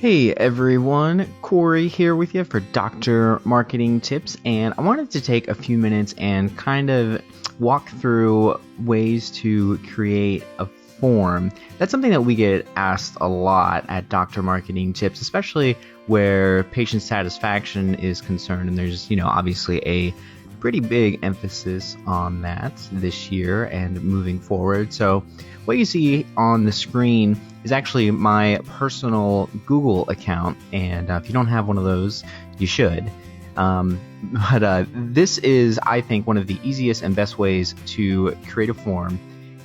Hey everyone, Corey here with you for Dr. Marketing Tips, and I wanted to take a few minutes and kind of walk through ways to create a form. That's something that we get asked a lot at Dr. Marketing Tips, especially where patient satisfaction is concerned, and there's, obviously a pretty big emphasis on that this year and moving forward. So what you see on the screen is actually my personal Google account, and if you don't have one of those, you should. But this is, I think, one of the easiest and best ways to create a form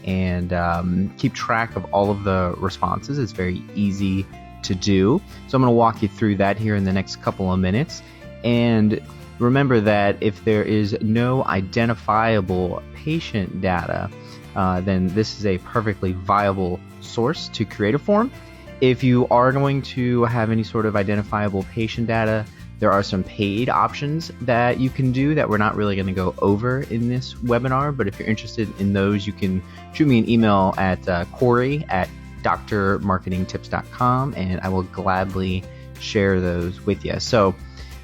and keep track of all of the responses. It's very easy to do. So I'm going to walk you through that here in the next couple of minutes. And remember that if there is no identifiable patient data, then this is a perfectly viable source to create a form. If you are going to have any sort of identifiable patient data, there are some paid options that you can do that we're not really going to go over in this webinar, but if you're interested in those, you can shoot me an email at corey@drmarketingtips.com, and I will gladly share those with you. So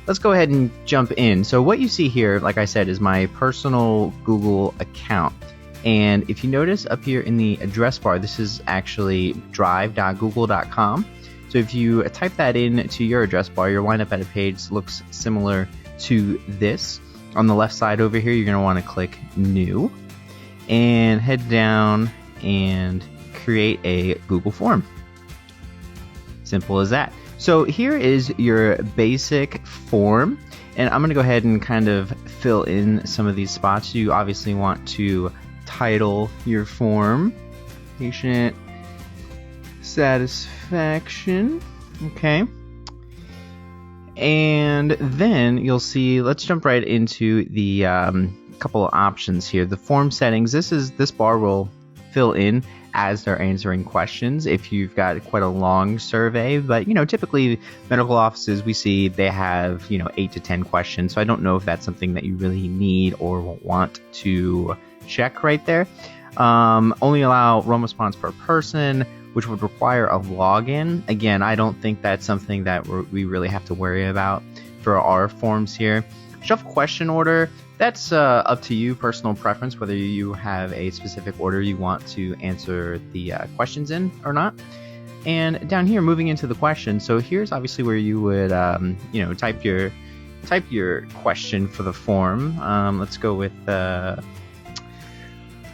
let's go ahead and jump in. So what you see here, like I said, is my personal Google account. And if you notice up here in the address bar, this is actually drive.google.com. So if you type that in to your address bar, you'll wind up at a page that looks similar to this. On the left side over here, you're going to want to click New and head down and create a Google form. Simple as that. So here is your basic form, and I'm going to go ahead and kind of fill in some of these spots. You obviously want to title your form patient satisfaction, okay, and then you'll see, let's jump right into the couple of options here. The form settings, this bar will fill in as they're answering questions if you've got quite a long survey, but typically medical offices, we see they have 8 to 10 questions, so I don't know if that's something that you really need or want to check right there. Only allow one response per person, which would require a login. Again, I don't think that's something that we really have to worry about for our forms here. Shuffle question order, that's up to you, personal preference, whether you have a specific order you want to answer the questions in or not. And down here, moving into the question, so here's obviously where you would type your question for the form. Let's go with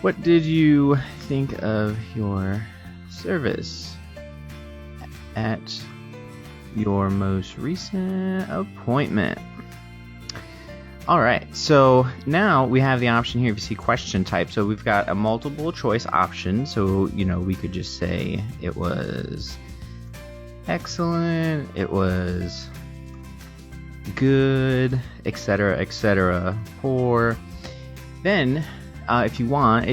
what did you think of your service at your most recent appointment? All right, so now we have the option here if you see question type. So we've got a multiple choice option. So, we could just say it was excellent, it was good, etc., poor. Then if you want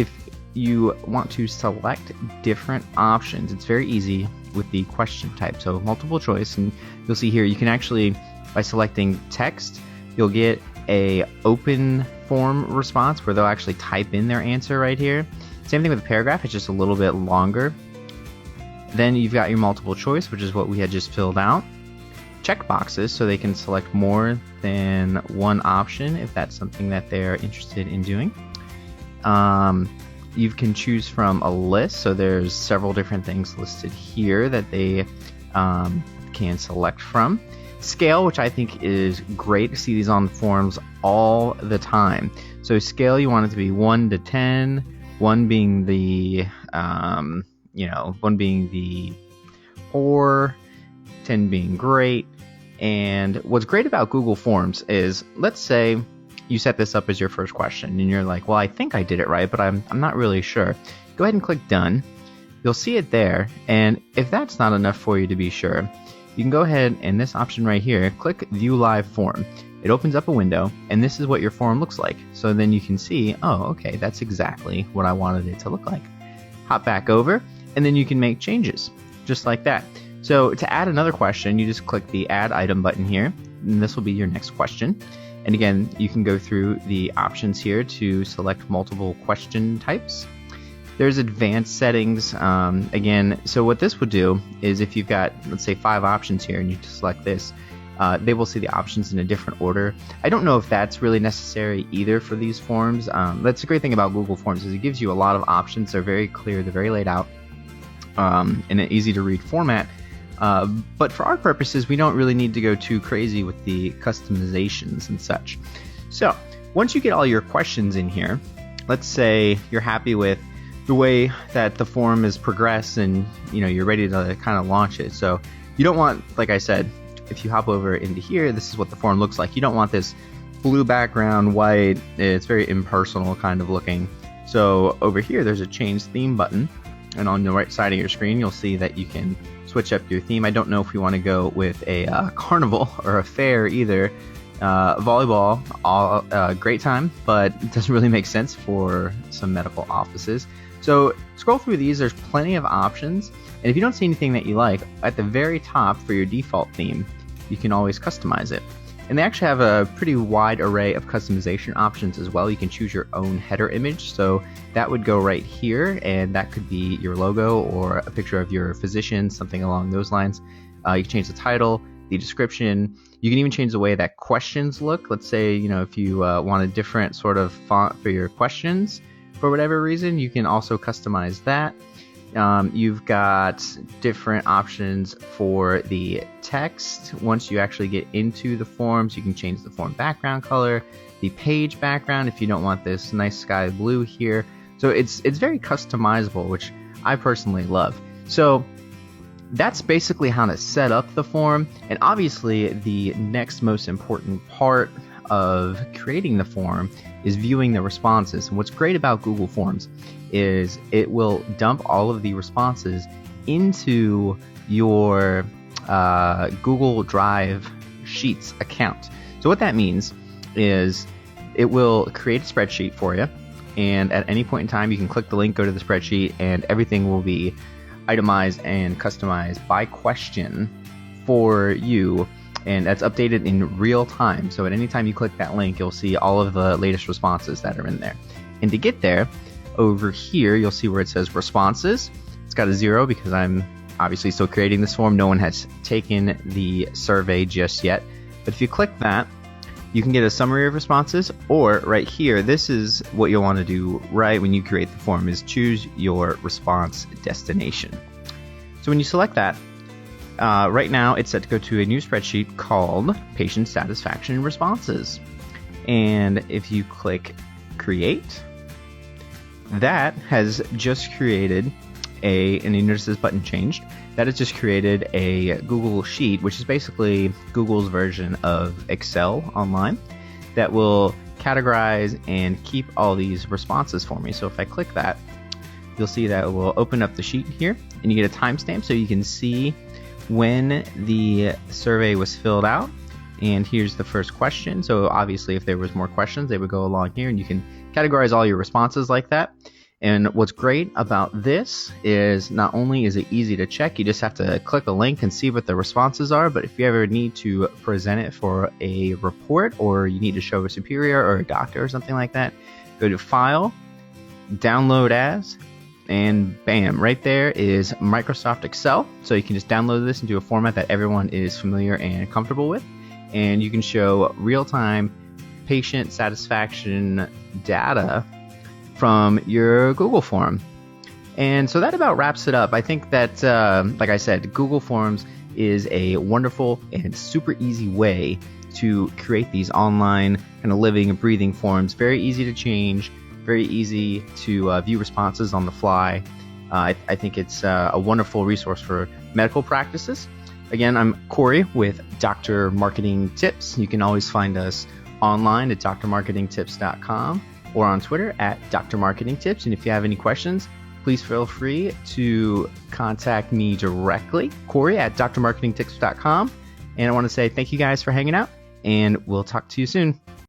to select different options, it's very easy with the question type. So multiple choice, and you'll see here you can actually, by selecting text, you'll get a open form response where they'll actually type in their answer right here. Same thing with the paragraph, it's just a little bit longer. Then you've got your multiple choice, which is what we had just filled out. Check boxes, so they can select more than one option if that's something that they're interested in doing. You can choose from a list, so there's several different things listed here that they can select from. Scale, which I think is great to see these on forms all the time. So scale, you want it to be 1 to 10, 1 being the 1 being the poor, 10 being great. And what's great about Google Forms is, let's say you set this up as your first question and you're like, well, I think I did it right, but I'm not really sure. Go ahead and click done. You'll see it there, and if that's not enough for you to be sure, you can go ahead and this option right here, click View Live Form. It opens up a window, and this is what your form looks like. So then you can see, oh, okay, that's exactly what I wanted it to look like. Hop back over, and then you can make changes, just like that. So to add another question, you just click the Add Item button here, and this will be your next question. And again, you can go through the options here to select multiple question types. There's advanced settings. Again, so what this would do is if you've got, let's say, 5 options here and you just select this, they will see the options in a different order. I don't know if that's really necessary either for these forms. That's the great thing about Google Forms is it gives you a lot of options. They're very clear, they're very laid out, in an easy to read format. But for our purposes, we don't really need to go too crazy with the customizations and such. So once you get all your questions in here, let's say you're happy with the way that the form is progressed and you're ready to kind of launch it. So you don't want, like I said, if you hop over into here, this is what the form looks like. You don't want this blue background, white. It's very impersonal kind of looking. So over here, there's a change theme button. And on the right side of your screen, you'll see that you can switch up your theme. I don't know if we want to go with a carnival or a fair either. Volleyball, great time, but it doesn't really make sense for some medical offices. So scroll through these, there's plenty of options. And if you don't see anything that you like, at the very top for your default theme, you can always customize it. And they actually have a pretty wide array of customization options as well. You can choose your own header image. So that would go right here, and that could be your logo or a picture of your physician, something along those lines. You can change the title, the description. You can even change the way that questions look. Let's say, if you want a different sort of font for your questions for whatever reason, you can also customize that. You've got different options for the text. Once you actually get into the forms, you can change the form background color, the page background if you don't want this nice sky blue here. So it's very customizable, which I personally love. So that's basically how to set up the form. And obviously the next most important part of creating the form is viewing the responses. And what's great about Google Forms is it will dump all of the responses into your Google Drive Sheets account. So what that means is it will create a spreadsheet for you, and at any point in time you can click the link, go to the spreadsheet, and everything will be itemized and customized by question for you. And that's updated in real time. So at any time you click that link, you'll see all of the latest responses that are in there. And to get there, over here, you'll see where it says responses. It's got a 0 because I'm obviously still creating this form. No one has taken the survey just yet. But if you click that, you can get a summary of responses, or right here, this is what you'll want to do right when you create the form, is choose your response destination. So when you select that, right now it's set to go to a new spreadsheet called Patient Satisfaction Responses. And if you click Create, that has just created and you notice this button changed, that has just created a Google Sheet, which is basically Google's version of Excel online, that will categorize and keep all these responses for me. So if I click that, you'll see that it will open up the sheet here, and you get a timestamp so you can see when the survey was filled out. And here's the first question. So obviously if there was more questions, they would go along here, and you can categorize all your responses like that. And what's great about this is not only is it easy to check, you just have to click a link and see what the responses are, but if you ever need to present it for a report, or you need to show a superior or a doctor or something like that, go to File, Download As, and bam, right there is Microsoft Excel. So you can just download this into a format that everyone is familiar and comfortable with, and you can show real-time patient satisfaction data from your Google form. And so that about wraps it up. I think that, like I said, Google Forms is a wonderful and super easy way to create these online kind of living and breathing forms. Very easy to change, very easy to view responses on the fly. I think it's a wonderful resource for medical practices. Again, I'm Corey with Dr. Marketing Tips. You can always find us online at drmarketingtips.com or on Twitter at Dr. Marketing Tips. And if you have any questions, please feel free to contact me directly, Corey at drmarketingtips.com. And I want to say thank you guys for hanging out, and we'll talk to you soon.